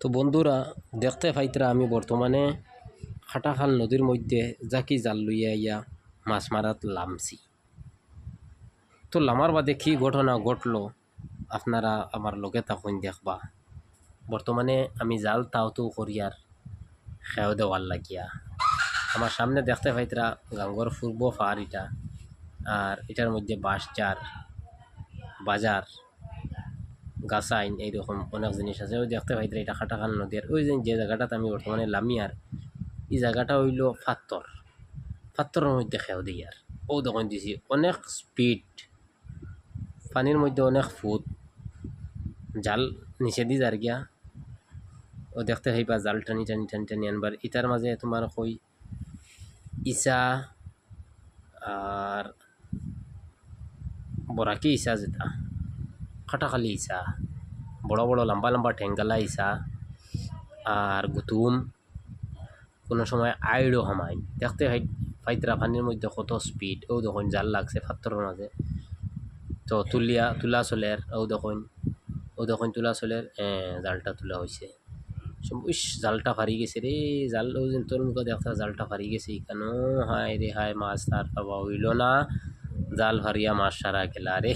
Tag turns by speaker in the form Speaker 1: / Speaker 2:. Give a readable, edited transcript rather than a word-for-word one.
Speaker 1: তো বন্ধুরা, দেখতে পাইতরা আমি বর্তমানে খাটাখাল নদীর মধ্যে জাকি জাল লইয়া ইয়া মাছ মারাত লামছি। তো লামার বাদে কি ঘটনা ঘটলো আপনারা আমার লগে তখন দেখবা। বর্তমানে আমি জাল তাওতো করিয়ার খেয়ে দেওয়ার লাগিয়া আমার সামনে দেখতে পাইতরা গাঙ্গর পূর্ব পাহাড় এটা, আর এটার মধ্যে বাঁশজার বাজার গাছাইন এইরকম অনেক জিনিস আছে। ওই দেখতে পাইতরা এটা খাটাখাল নদীর ওই যে জায়গাটাতে আমি বর্তমানে লামি, আর এই জায়গাটা হইল পাত্তরের মধ্যে খেয়াও দিই। আর ও দোকান দিছি অনেক স্পিড, পানির মধ্যে অনেক ফুট, জাল নিচে দি যার গিয়া ও দেখতে পাইবা জাল টানি টানি টানি টানি আনবার। ইটার মাঝে তোমার কই ইসা আর বরাকি ইসা, যেটা খাটাখালি ইসা, বড় বড় লম্বা লম্বা ঠেঙ্গালা ইসা, আর গুতুম, কোনো সময় আইড়ও হামাই দেখতে ফাইতরা পানির মধ্যে কত স্পিড। ও দেখুন জাল লাগছে পাত্তরের মাঝে, তো তুলা চলের ও দেখুন তুলা চলের জালটা তোলা হয়েছে। ইস জালটা ফারি গেছে রে, জাল ও তোর মুখে দেখা জালটা ফারি গেছে। কেন হায় রে হায়, মাছ তার পাবা হইল না, জাল ফারিয়া মাছ সারা গেলা রে।